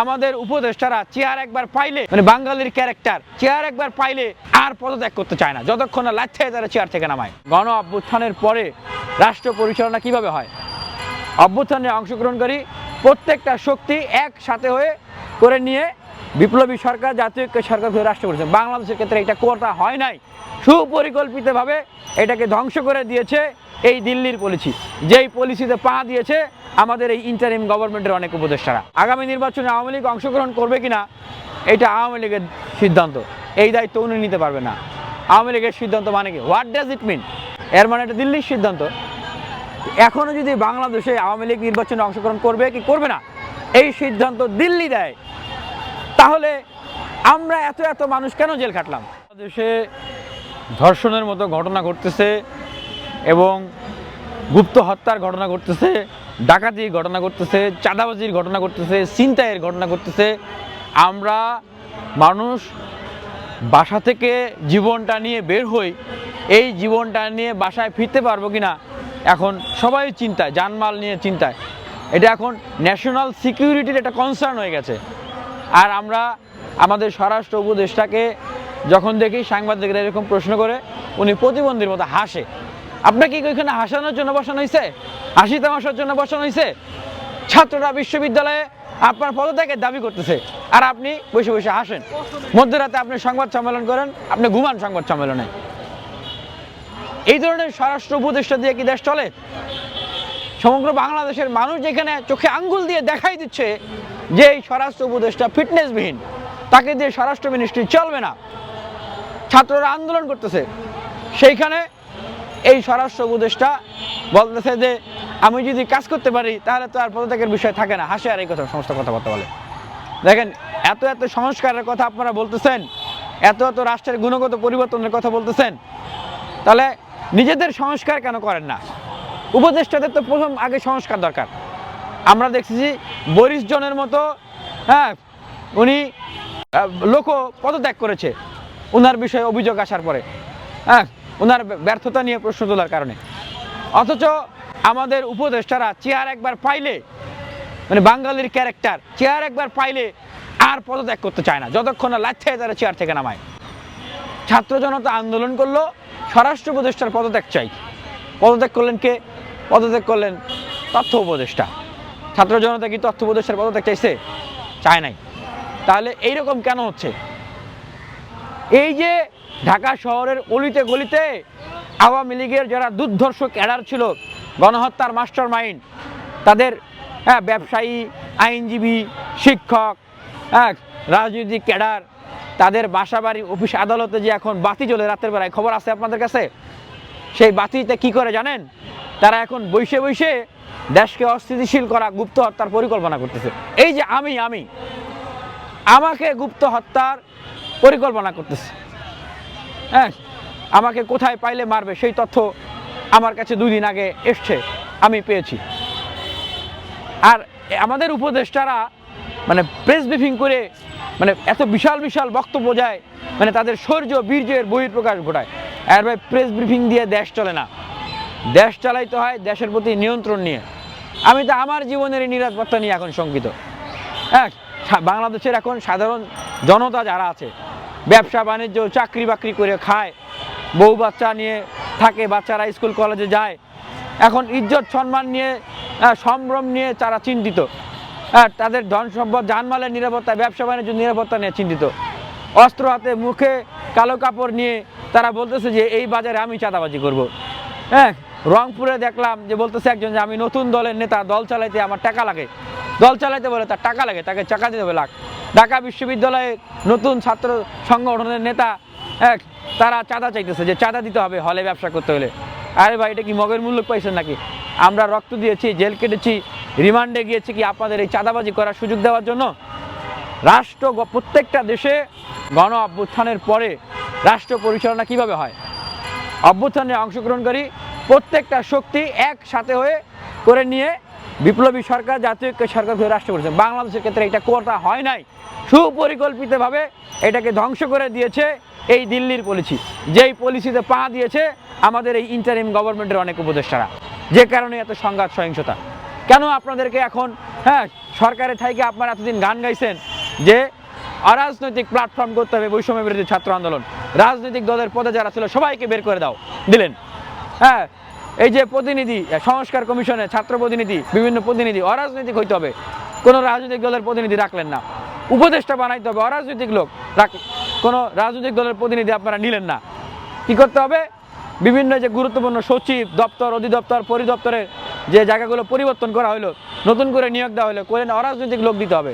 আমাদের উপদেষ্টারা চেয়ার একবার পাইলে মানে বাঙালির ক্যারেক্টার চেয়ার একবার পাইলে আর পদত্যাগ করতে চায় না যতক্ষণ না লাথিয়ে তারা চেয়ার থেকে নামায়। গণ অভ্যুত্থানের পরে রাষ্ট্র পরিচালনা কিভাবে হয়? অভ্যুত্থানে অংশগ্রহণকারী প্রত্যেকটা শক্তি একসাথে হয়ে করে নিয়ে বিপ্লবী সরকার জাতীয় সরকার হয়ে রাষ্ট্র পরিচালনা। বাংলাদেশের ক্ষেত্রে এটা কোটা হয় নাই, সুপরিকল্পিতভাবে এটাকে ধ্বংস করে দিয়েছে এই দিল্লির পলিসি, যেই পলিসিতে পা দিয়েছে আমাদের এই ইন্টারিম গভর্নমেন্টের অনেক উপদেষ্টারা। আগামী নির্বাচনে আওয়ামী লীগ অংশগ্রহণ করবে কিনা এটা আওয়ামী লীগের সিদ্ধান্ত, এই দায়িত্ব উনি নিতে পারবে না। আওয়ামী লীগের সিদ্ধান্ত মানে কি? হোয়াট ডাজ ইট মিন? এর মানে এটা দিল্লির সিদ্ধান্ত। এখনও যদি বাংলাদেশে আওয়ামী লীগ নির্বাচনে অংশগ্রহণ করবে কি করবে না এই সিদ্ধান্ত দিল্লি দেয়, তাহলে আমরা এত এত মানুষ কেন জেল খাটলাম? বাংলাদেশে ধর্ষণের মতো ঘটনা ঘটতেছে এবং গুপ্ত হত্যার ঘটনা ঘটতেছে, ডাকাতির ঘটনা ঘটতেছে, চাঁদাবাজির ঘটনা ঘটতেছে, ছিনতাইয়ের ঘটনা ঘটতেছে। আমরা মানুষ বাসা থেকে জীবনটা নিয়ে বের হই, এই জীবনটা নিয়ে বাসায় ফিরতে পারবো কিনা এখন সবাই চিন্তায়, জানমাল নিয়ে চিন্তায়। এটা এখন ন্যাশনাল সিকিউরিটির একটা কনসার্ন হয়ে গেছে। আর আমরা আমাদের স্বরাষ্ট্র উপদেষ্টাকে যখন দেখি সাংবাদিকরা এরকম প্রশ্ন করে উনি প্রতিবন্ধীর মতো হাসে। আপনাকে কি ওইখানে হাসানোর জন্য বসানো হয়েছে? হাসি তামাশার জন্য বসানো হয়েছে? ছাত্ররা বিশ্ববিদ্যালয়ে আপনার পদত্যাগের দাবি করতেছে আর আপনি বসে বসে হাসেন। মধ্যরাতে আপনি সংবাদ সম্মেলন করেন, আপনি ঘুমান সংবাদ সম্মেলনে। এই ধরনের স্বরাষ্ট্র উপদেষ্টা দিয়ে কি দেশ চলে? সমগ্র বাংলাদেশের মানুষ যেখানে চোখে আঙ্গুল দিয়ে দেখাই দিচ্ছে যে এই স্বরাষ্ট্র উপদেষ্টা ফিটনেসবিহীন, তাকে দিয়ে স্বরাষ্ট্র মিনিস্ট্রি চলবে না, ছাত্ররা আন্দোলন করতেছে, সেইখানে এই স্বরাষ্ট্র উপদেষ্টা বলতেছে যে আমি যদি কাজ করতে পারি তাহলে তো আর পদত্যাগের বিষয় থাকে না, হাসে আর এই কথা সমস্ত কথাবার্তা বলে। দেখেন, এত এত সংস্কারের কথা আপনারা বলতেছেন, এত এত রাষ্ট্রের গুণগত পরিবর্তনের কথা বলতেছেন, তাহলে নিজেদের সংস্কার কেন করেন না? উপদেষ্টাদের তো প্রথম আগে সংস্কার দরকার। আমরা দেখছি বরিস জনের মতো উনি লোক পদত্যাগ করেছে ওনার বিষয়ে অভিযোগ আসার পরে, ওনার ব্যর্থতা নিয়ে প্রশ্ন তোলার কারণে। অথচ আমাদের উপদেষ্টারা চেয়ার একবার পাইলে মানে বাঙালির ক্যারেক্টার চেয়ার একবার পাইলে আর পদত্যাগ করতে চায় না যতক্ষণ না লাথিয়ে তারা চেয়ার থেকে নামায়। ছাত্র জনতা আন্দোলন করলো, স্বরাষ্ট্র উপদেষ্টার পদত্যাগ চাই। পদত্যাগ করলেন কে? পদত্যাগ করলেন তথ্য উপদেষ্টা। ছাত্র জনতা কি তথ্য উপদেষ্টার পদত্যাগ চাইছে? চায় নাই। তাহলে এইরকম কেন হচ্ছে? এই যে ঢাকা শহরের অলিতে গলিতে আওয়ামী লীগের যারা দুর্ধর্ষ ক্যাডার ছিল, গণহত্যার মাস্টার মাইন্ড, তাদের ব্যবসায়ী, আইনজীবী, শিক্ষক, রাজনৈতিক ক্যাডার, তাদের বাসাবাড়ি, অফিস আদালতে যে এখন বাতি জ্বলে রাতের বেলায়, খবর আছে আপনাদের কাছে? সেই বাতিতে কি করে জানেন? তারা এখন বসে বসে দেশকে অস্থিতিশীল করা গুপ্ত হত্যার পরিকল্পনা করতেছে। এই যে আমাকে গুপ্ত হত্যার পরিকল্পনা করতেছে, আমাকে কোথায় পাইলে মারবে সেই তথ্য আমার কাছে 2 দিন আগে এসছে, আমি পেয়েছি। আর আমাদের উপদেষ্টারা মানে প্রেস ব্রিফিং করে মানে এত বিশাল বিশাল বক্তব্য যায়, মানে তাদের শৌর্য বীর্যের বহিঃপ্রকাশ ঘটায়। আর ভাই, প্রেস ব্রিফিং দিয়ে দেশ চলে না, দেশ চালাইতে হয় দেশের প্রতি নিয়ন্ত্রণ নিয়ে। আমি তো আমার জীবনের নিরাপত্তা নিয়ে এখন শঙ্কিত। বাংলাদেশের এখন সাধারণ জনতা যারা আছে, ব্যবসা বাণিজ্য চাকরি বাকরি করে খায়, বউ বাচ্চা নিয়ে থাকে, বাচ্চারা স্কুল কলেজে যায়, এখন ইজ্জত সম্মান নিয়ে সম্ভ্রম নিয়ে তারা চিন্তিত। তাদের ধন সম্পদ জানমালের নিরাপত্তা, ব্যবসা বাণিজ্য নিরাপত্তা নিয়ে চিন্তিত। অস্ত্র হাতে, মুখে কালো কাপড় নিয়ে তারা বলতেছে যে এই বাজারে আমি চাঁদাবাজি করব। রংপুরে দেখলাম যে বলতেছে একজন যে আমি নতুন দলের নেতা, দল চালাইতে আমার টাকা লাগে। দল চালাইতে বলে তার টাকা লাগে, তাকে টাকা দিতে হবে লাখ। ঢাকা বিশ্ববিদ্যালয়ে নতুন ছাত্র সংগঠনের নেতা তারা চাঁদা চাইতেছে যে চাঁদা দিতে হবে হলে ব্যবসা করতে হলে। আরে ভাই, এটা কি মগের মূল্য পাইছেন নাকি? আমরা রক্ত দিয়েছি, জেল কেটেছি, রিমান্ডে গিয়েছি কি আপনাদের এই চাঁদাবাজি করার সুযোগ দেওয়ার জন্য? রাষ্ট্র প্রত্যেকটা দেশে গণ অভ্যুত্থানের পরে রাষ্ট্র পরিচালনা কিভাবে হয়? অভ্যুত্থানে অংশগ্রহণকারী প্রত্যেকটা শক্তি একসাথে হয়ে করে নিয়ে বিপ্লবী সরকার জাতীয় সরকার হয়ে রাষ্ট্র পরিচালনা। বাংলাদেশের ক্ষেত্রে এটা কোটা হয় নাই, সুপরিকল্পিতভাবে এটাকে ধ্বংস করে দিয়েছে এই দিল্লির পলিসি, যেই পলিসিতে পা দিয়েছে আমাদের এই ইন্টারিম গভর্নমেন্টের অনেক উপদেষ্টারা, যে কারণে এত সংঘাত সহিংসতা। কেন আপনাদেরকে এখন সরকারের থেকে আপনারা এতদিন গান গাইছেন যে অরাজনৈতিক প্ল্যাটফর্ম করতে হবে বৈষম্য বিরোধী ছাত্র আন্দোলন, রাজনৈতিক দলের পদে যারা ছিল সবাইকে বের করে দিলেন। এই যে প্রতিনিধি সংস্কার কমিশনে ছাত্র প্রতিনিধি, বিভিন্ন প্রতিনিধি অরাজনৈতিক হইতে হবে, কোনো রাজনৈতিক দলের প্রতিনিধি রাখলেন না। উপদেষ্টা বানাইতে হবে অরাজনৈতিক লোক, কোনো রাজনৈতিক দলের প্রতিনিধি আপনারা নিলেন না। কি করতে হবে? বিভিন্ন যে গুরুত্বপূর্ণ সচিব, দপ্তর, অধিদপ্তর, পরিদপ্তরের যে জায়গাগুলো পরিবর্তন করা হলো, নতুন করে নিয়োগ দেওয়া হলো, করে অরাজনৈতিক লোক দিতে হবে।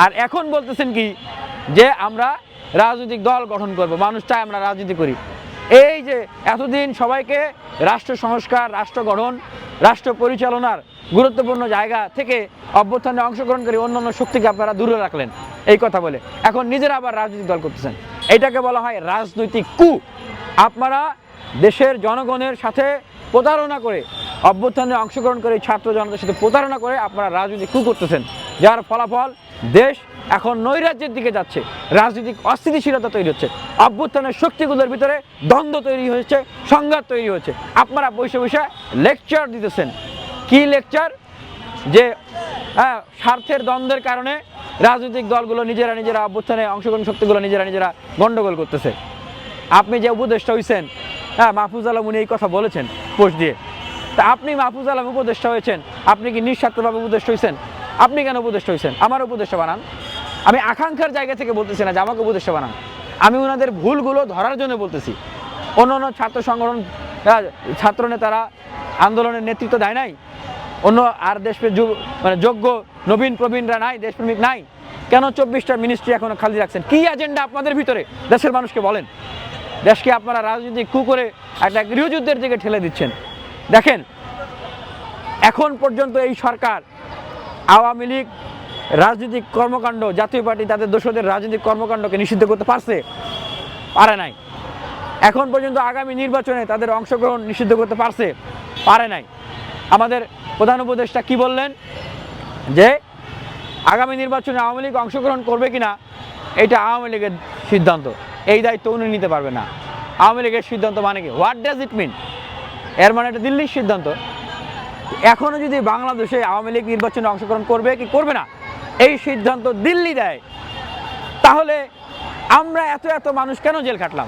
আর এখন বলতেছেন কি যে আমরা রাজনৈতিক দল গঠন করব, মানুষ চায় আমরা রাজনীতি করি। এই যে এতদিন সবাইকে রাষ্ট্র সংস্কার, রাষ্ট্র গঠন, রাষ্ট্র পরিচালনার গুরুত্বপূর্ণ জায়গা থেকে অভ্যুত্থানে অংশগ্রহণকারী অন্যান্য শক্তিকে আপনারা দূরে রাখলেন এই কথা বলে, এখন নিজেরা আবার রাজনৈতিক দল করতেছেন। এটাকে বলা হয় রাজনৈতিক কু। আপনারা দেশের জনগণের সাথে প্রতারণা করে, অভ্যুত্থানে অংশগ্রহণ করে ছাত্র জনতার সাথে প্রতারণা করে আপনারা রাজনৈতিক কু করতেছেন, যার ফলাফল দেশ এখন নৈরাজ্যের দিকে যাচ্ছে, রাজনৈতিক অস্থিতিশীলতা তৈরি হচ্ছে, অভ্যুত্থানের শক্তিগুলোর ভিতরে দ্বন্দ্ব তৈরি হয়েছে, সংঘাত তৈরি হচ্ছে। আপনারা বসে বসে লেকচার দিতেছেন। কি লেকচার? যে স্বার্থের দ্বন্দ্বের কারণে রাজনৈতিক দলগুলো নিজেরা অভ্যুত্থানে অংশগ্রহণ শক্তিগুলো নিজেরা গন্ডগোল করতেছে। আপনি যে উপদেষ্টা হয়েছেন, মাহফুজ আলম উনি এই কথা বলেছেন পোস্ট দিয়ে, তা আপনি মাহফুজ আলম উপদেষ্টা হয়েছেন, আপনি কি নিঃস্বার্থভাবে উপদেষ্টা হয়েছেন? আপনি কেন উপদেষ্টা হয়েছেন? আমার উপদেষ্টা বানান। আমি আকাঙ্ক্ষার জায়গা থেকে বলতেছি না যে আমাকে উপদেষ্টা বানান, আমি ওনাদের ভুলগুলো ধরার জন্য বলতেছি। অন্য ছাত্র সংগঠন, ছাত্র নেতারা আন্দোলনের নেতৃত্ব দেয় নাই? অন্য আর যোগ্য নবীন প্রবীণরা নাই, দেশপ্রেমিক নাই? কেন 24টা মিনিস্ট্রি এখনো খালি রাখছেন? কি এজেন্ডা আপনাদের ভিতরে? দেশের মানুষকে বলেন। দেশকে আপনারা রাজনৈতিক কু করে একটা গৃহযুদ্ধের দিকে ঠেলে দিচ্ছেন। দেখেন, এখন পর্যন্ত এই সরকার আওয়ামী লীগ রাজনৈতিক কর্মকাণ্ড, জাতীয় পার্টি তাদের দোষদের রাজনৈতিক কর্মকাণ্ডকে নিষিদ্ধ করতে পারে নাই। এখন পর্যন্ত আগামী নির্বাচনে তাদের অংশগ্রহণ নিষিদ্ধ করতে পারে নাই। আমাদের প্রধান উপদেষ্টা কি বললেন? যে আগামী নির্বাচনে আওয়ামী লীগ অংশগ্রহণ করবে কিনা এটা আওয়ামী লীগের সিদ্ধান্ত, এই দায়িত্ব উনি নিতে পারবে না। আওয়ামী লীগের সিদ্ধান্ত মানে কি? হোয়াট ডাজ ইট মিন? এর মানে এটা দিল্লির সিদ্ধান্ত। এখনো যদি বাংলাদেশে আওয়ামী লীগ নির্বাচনে অংশগ্রহণ করবে কি করবে না এই সিদ্ধান্ত দিল্লি দেয়, তাহলে আমরা এত মানুষ কেন জেল খাটলাম?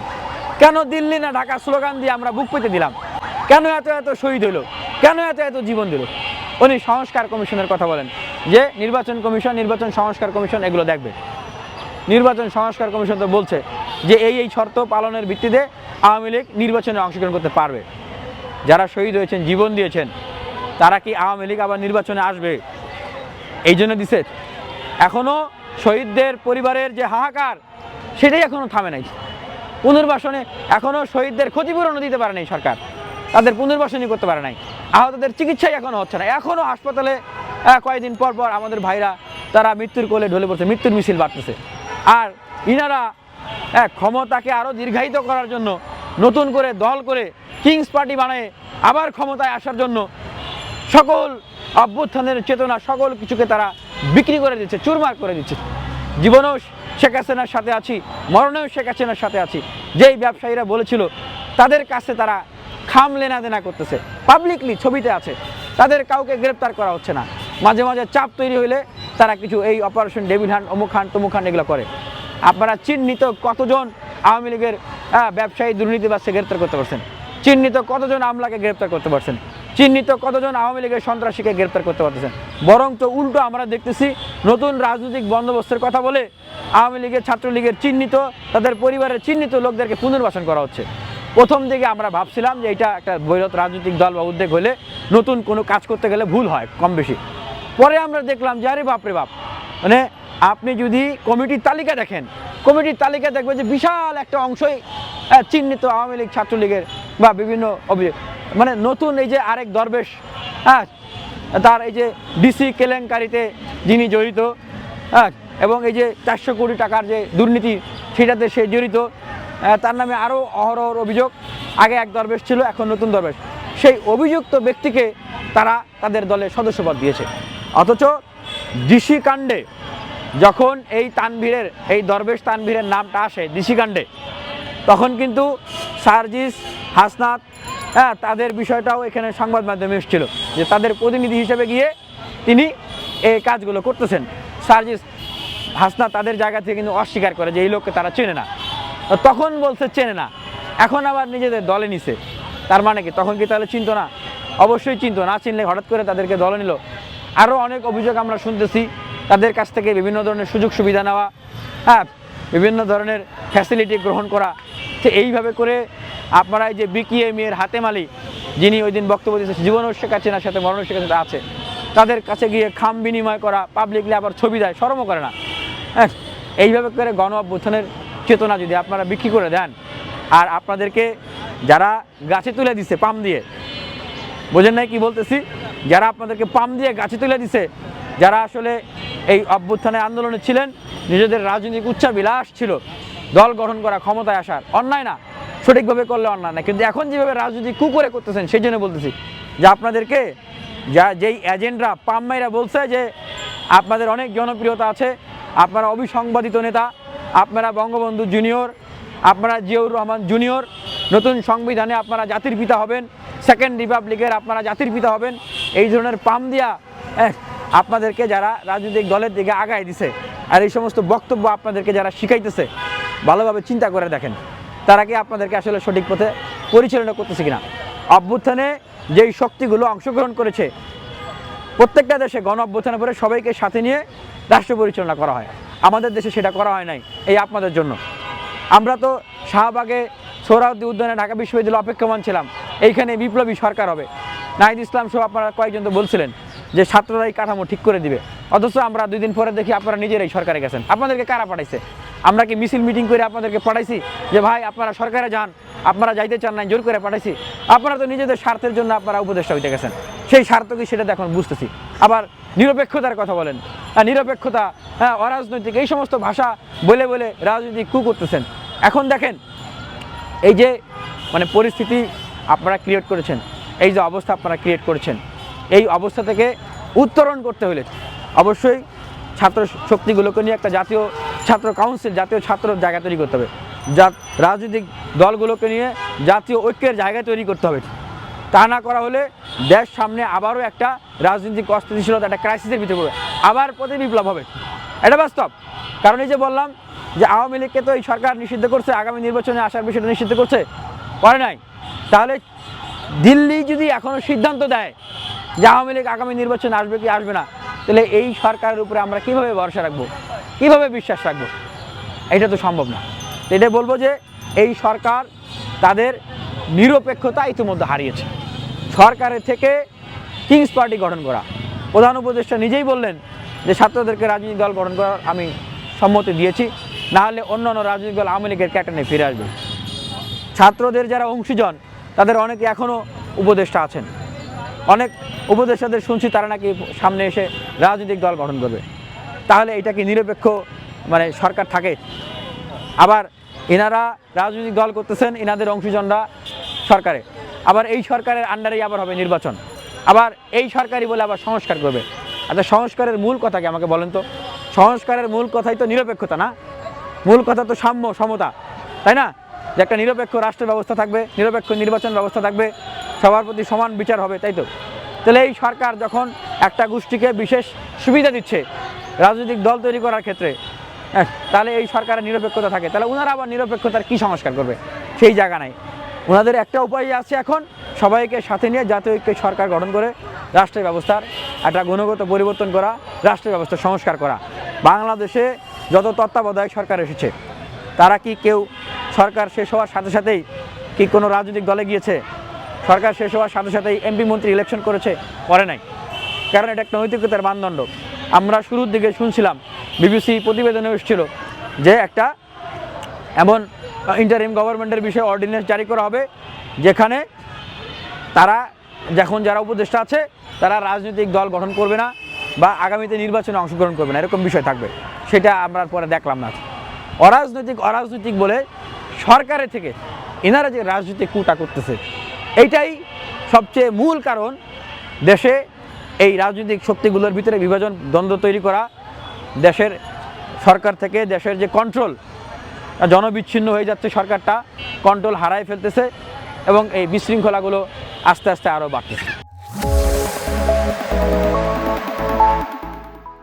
কেন দিল্লি না ঢাকা স্লোগান দিয়ে আমরা বুক পেতে দিলাম? কেন এত শহীদ হলো? কেন এত জীবন দিল? উনি সংস্কার কমিশনের কথা বলেন যে নির্বাচন কমিশন, নির্বাচন সংস্কার কমিশন এগুলো দেখবে। নির্বাচন সংস্কার কমিশন তো বলছে যে এই শর্ত পালনের ভিত্তিতে আওয়ামী লীগ নির্বাচনে অংশগ্রহণ করতে পারবে। যারা শহীদ হয়েছেন, জীবন দিয়েছেন, তারা কি আওয়ামী লীগ আবার নির্বাচনে আসবে? এই জন্য দিছে। এখনো শহীদদের পরিবারের যে হাহাকার, সেটাই এখনো থামে নাই। পুনর্বাসনে এখনো শহীদদের ক্ষতিপূরণও দিতে পারে নাই সরকার, তাদের পুনর্বাসনই করতে পারে নাই। আহতদের চিকিৎসাই এখনো হচ্ছে না। এখনো হাসপাতালে কয়েকদিন পর আমাদের ভাইরা তারা মৃত্যুর কোলে ঢলে পড়ছে, মৃত্যুর মিছিল বাড়তেছে। আর ইনারা ক্ষমতাকে আরও দীর্ঘায়িত করার জন্য নতুন করে দল করে কিংস পার্টি বানায় আবার ক্ষমতায় আসার জন্য সকল অভ্যুত্থানের চেতনা, সকল কিছুকে তারা বিক্রি করে দিচ্ছে, চুরমার করে দিচ্ছে। জীবনেও শেখ হাসিনার সাথে আছি, মরণেও শেখ হাসিনার সাথে আছি যেই ব্যবসায়ীরা বলেছিল, তাদের কাছে তারা খাম লেনাদেনা করতেছে, পাবলিকলি ছবিতে আছে। তাদের কাউকে গ্রেপ্তার করা হচ্ছে না। মাঝে মাঝে চাপ তৈরি হইলে তারা কিছু এই অপারেশন ডেভিল হান্ট, অমুক হান্ট, তমুক হান্ট এগুলো করে। আপনারা চিহ্নিত কতজন আওয়ামী লীগের ব্যবসায়ী দুর্নীতিবাজকে গ্রেপ্তার করতে পারছেন? চিহ্নিত কতজন আমলাকে গ্রেপ্তার করতে পারছেন? চিহ্নিত কতজন আওয়ামী লীগের সন্ত্রাসীকে গ্রেপ্তার করতে পারতেছেন? বরং তো উল্টো আমরা দেখতেছি নতুন রাজনৈতিক বন্দোবস্তের কথা বলে আওয়ামী লীগের, ছাত্রলীগের চিহ্নিত, তাদের পরিবারের চিহ্নিত লোকদেরকে পুনর্বাসন করা হচ্ছে। প্রথম দিকে আমরা ভাবছিলাম যে এটা একটা বৃহৎ রাজনৈতিক দল বা উদ্যোগ হলে নতুন কোনো কাজ করতে গেলে ভুল হয় কম বেশি। পরে আমরা দেখলাম যে আরে বাপরে বাপ, মানে আপনি যদি কমিটির তালিকা দেখেন, কমিটির তালিকা দেখবেন যে বিশাল একটা অংশই চিহ্নিত আওয়ামী লীগ, ছাত্রলীগের বা বিভিন্ন অভিযোগ। মানে নতুন এই যে আরেক দরবেশ, তার এই যে ডিসি কেলেঙ্কারিতে যিনি জড়িত, এবং এই যে 400 কোটি টাকার যে দুর্নীতি সেটাতে সে জড়িত, তার নামে আরও অহরহ অভিযোগ। আগে এক দরবেশ ছিল, এখন নতুন দরবেশ। সেই অভিযুক্ত ব্যক্তিকে তারা তাদের দলের সদস্যপদ দিয়েছে। অথচ ডিসি কাণ্ডে যখন এই দরবেশ তানভীরের নামটা আসে ডিসি কাণ্ডে, তখন কিন্তু সার্জিস, হাসনাত, তাদের বিষয়টাও এখানে সংবাদ মাধ্যমে এসেছিল যে তাদের প্রতিনিধি হিসেবে গিয়ে তিনি এই কাজগুলো করতেছেন। সার্জিস হাসনাত তাদের জায়গা থেকে কিন্তু অস্বীকার করে যে এই লোককে তারা চেনে না। তখন বলছে চেনে না, এখন আবার নিজেদের দলে নিছে। তার মানে কি তখন কি তাহলে চিনতো না? অবশ্যই চিনতো। না চিনলে হঠাৎ করে তাদেরকে দলে নিল। আরও অনেক অভিযোগ আমরা শুনতেছি, তাদের কাছ থেকে বিভিন্ন ধরনের সুযোগ সুবিধা নেওয়া, হ্যাঁ, বিভিন্ন ধরনের ফ্যাসিলিটি গ্রহণ করা। তো এইভাবে করে আপনারা এই যে বিকিএম এর হাতেম আলী, যিনি ওই দিন বক্তব্য দিয়েছে জীবনও শেখাচ্ছে না, সাথে মরণও শেখাচ্ছে আছে, তাদের কাছে গিয়ে খাম বিনিময় করা, পাবলিকলি আবার ছবি দেয়, শরমও করে না। হ্যাঁ, এইভাবে করে গণ অভ্যুত্থানের চেতনা যদি আপনারা বিক্রি করে দেন, আর আপনাদেরকে যারা গাছে তুলে দিছে পাম দিয়ে, বোঝেন নাই কি বলতেছি, যারা আপনাদেরকে পাম দিয়ে গাছে তুলে দিছে, যারা আসলে এই অভ্যুত্থানের আন্দোলনে ছিলেন, নিজেদের রাজনৈতিক উচ্চাবিলাস ছিল দল গঠন করা, ক্ষমতায় আসার, অন্যায় না, সঠিকভাবে করলে অন্যায় না, কিন্তু এখন যেভাবে রাজনীতি করে করতেছেন সেই জন্য বলতেছি যে আপনাদেরকে যেই এজেন্টরা পাম্মাইরা বলছে যে আপনাদের অনেক জনপ্রিয়তা আছে, আপনারা অবিসংবাদিত নেতা, আপনারা বঙ্গবন্ধু জুনিয়র, আপনারা জিয়াউর রহমান জুনিয়র, নতুন সংবিধানে আপনারা জাতির পিতা হবেন, সেকেন্ড রিপাবলিকের আপনারা জাতির পিতা হবেন, এই ধরনের পাম দিয়া আপনাদেরকে যারা রাজনৈতিক দলের দিকে আগায় দিছে, আর এই সমস্ত বক্তব্য আপনাদেরকে যারা শিখাইতেছে, ভালোভাবে চিন্তা করে দেখেন তারা কি আপনাদেরকে আসলে সঠিক পথে পরিচালনা করতেছে কিনা। অভ্যুত্থানে যেই শক্তিগুলো অংশগ্রহণ করেছে, প্রত্যেকটা দেশে গণ অভ্যুত্থানের পরে সবাইকে সাথে নিয়ে রাষ্ট্র পরিচালনা করা হয়। আমাদের দেশে সেটা করা হয় নাই, এই আপনাদের জন্য। আমরা তো শাহবাগে সোহরাওয়ার্দী উদ্যানে ঢাকা বিশ্ববিদ্যালয়ে অপেক্ষমান ছিলাম, এইখানে বিপ্লবী সরকার হবে। নাহিদ ইসলাম সহ আপনারা কয়েকজন তো বলছিলেন যে ছাত্ররাই কাঠামো ঠিক করে দিবে, অথচ আমরা 2 দিন পরে দেখি আপনারা নিজেরাই সরকারে গেছেন। আপনাদেরকে কারা পাঠাইছে? আমরা কি মিছিল মিটিং করে আপনাদেরকে পাঠাইছি যে ভাই আপনারা সরকারে যান, আপনারা যাইতে চান না, জোর করে পাঠাইছি? আপনারা তো নিজেদের স্বার্থের জন্য আপনারা উপদেষ্টা হইতে গেছেন। সেই স্বার্থ কি সেটা এখন বুঝতেছি। আবার নিরপেক্ষতার কথা বলেন, নিরপেক্ষতা, হ্যাঁ, অরাজনৈতিক, এই সমস্ত ভাষা বলে বলে রাজনীতি করতেছেন। এখন দেখেন এই যে মানে পরিস্থিতি আপনারা ক্রিয়েট করেছেন, এই যে অবস্থা আপনারা ক্রিয়েট করেছেন, এই অবস্থা থেকে উত্তরণ করতে হলে অবশ্যই ছাত্র শক্তিগুলোকে নিয়ে একটা জাতীয় ছাত্র কাউন্সিল, জাতীয় ছাত্র জায়গা তৈরি করতে হবে, রাজনৈতিক দলগুলোকে নিয়ে জাতীয় ঐক্যের জায়গা তৈরি করতে হবে। তা না করা হলে দেশ সামনে আবারও একটা রাজনৈতিক অস্থিতিশীলতা, একটা ক্রাইসিসের ভিতরে পড়বে, আবার প্রতি বিপ্লব হবে। এটা বাস্তব। কারণ এই যে বললাম যে আওয়ামী লীগকে তো এই সরকার নিষিদ্ধ করছে, আগামী নির্বাচনে আসার বিষয়টা নিষিদ্ধ করছে, করে নাই। তাহলে দিল্লি যদি এখনও সিদ্ধান্ত দেয় যে আওয়ামী লীগ আগামী নির্বাচনে আসবে কি আসবে না, তাহলে এই সরকারের উপরে আমরা কীভাবে ভরসা রাখবো, কীভাবে বিশ্বাস রাখবো? এটা তো সম্ভব না। এটাই বলবো যে এই সরকার তাদের নিরপেক্ষতা ইতিমধ্যে হারিয়েছে। সরকারের থেকে কিংস পার্টি গঠন করা, প্রধান উপদেষ্টা নিজেই বললেন যে ছাত্রদেরকে রাজনৈতিক দল গঠন করার আমি সম্মতি দিয়েছি, না হলে অন্য অন্য রাজনৈতিক দল আওয়ামী লীগের ক্যাপ্টেনে ফিরে আসবে। ছাত্রদের যারা অংশীজন তাদের অনেকে এখনও উপদেষ্টা আছেন, অনেক উপদেষ্টাদের শুনছি তারা নাকি সামনে এসে রাজনৈতিক দল গঠন করবে। তাহলে এটা কি নিরপেক্ষ মানে সরকার থাকে? আবার এনারা রাজনৈতিক দল করতেছেন, এনাদের অংশীজনরা সরকারে, আবার এই সরকারের আন্ডারেই আবার হবে নির্বাচন, আবার এই সরকারই বলে আবার সংস্কার করবে। আচ্ছা, সংস্কারের মূল কথা কি আমাকে বলেন তো? সংস্কারের মূল কথাই তো নিরপেক্ষতা না? মূল কথা তো সাম্য, সমতা, তাই না? যে একটা নিরপেক্ষ রাষ্ট্র ব্যবস্থা থাকবে, নিরপেক্ষ নির্বাচন ব্যবস্থা থাকবে, সবার প্রতি সমান বিচার হবে, তাই তো? তাহলে এই সরকার যখন একটা গোষ্ঠীকে বিশেষ সুবিধা দিচ্ছে রাজনৈতিক দল তৈরি করার ক্ষেত্রে, তাহলে এই সরকারের নিরপেক্ষতা থাকে, তাহলে ওনারা আবার নিরপেক্ষতার কি সংস্কার করবে? সেই জায়গা নাই। ওনাদের একটা উপায় আছে এখন, সবাইকে সাথে নিয়ে জাতীয় ঐক্য সরকার গঠন করে রাষ্ট্রের ব্যবস্থার একটা গুণগত পরিবর্তন করা, রাষ্ট্রের ব্যবস্থা সংস্কার করা। বাংলাদেশে যত তত্ত্বাবধায়ক সরকার এসেছে তারা কি কেউ সরকার শেষ হওয়ার সাথে সাথেই কি কোনো রাজনৈতিক দলে গিয়েছে? সরকার শেষ হওয়ার সাথে সাথেই এমপি মন্ত্রী ইলেকশন করেছে? করে নাই। কারণ এটা একটা নৈতিকতার মানদণ্ড। আমরা শুরুর দিকে শুনছিলাম, বিবিসি প্রতিবেদনে এসেছিল যে একটা এমন ইন্টারিম গভর্নমেন্টের বিষয়ে অর্ডিন্যান্স জারি করা হবে যেখানে তারা যখন যারা উপদেষ্টা আছে তারা রাজনৈতিক দল গঠন করবে না বা আগামীতে নির্বাচনে অংশগ্রহণ করবে না, এরকম বিষয় থাকবে। সেটা আমরা পরে দেখলাম না। অরাজনৈতিক বলে সরকারের থেকে এনারা যে রাজনৈতিক কুটা করতেছে, এইটাই সবচেয়ে মূল কারণ দেশে এই রাজনৈতিক শক্তিগুলোর ভিতরে বিভাজন, দ্বন্দ্ব তৈরি করা, দেশের সরকার থেকে দেশের যে কন্ট্রোল জনবিচ্ছিন্ন হয়ে যাচ্ছে, সরকারটা কন্ট্রোল হারায় ফেলতেছে এবং এই বিশৃঙ্খলাগুলো আস্তে আস্তে আরও বাড়তেছে।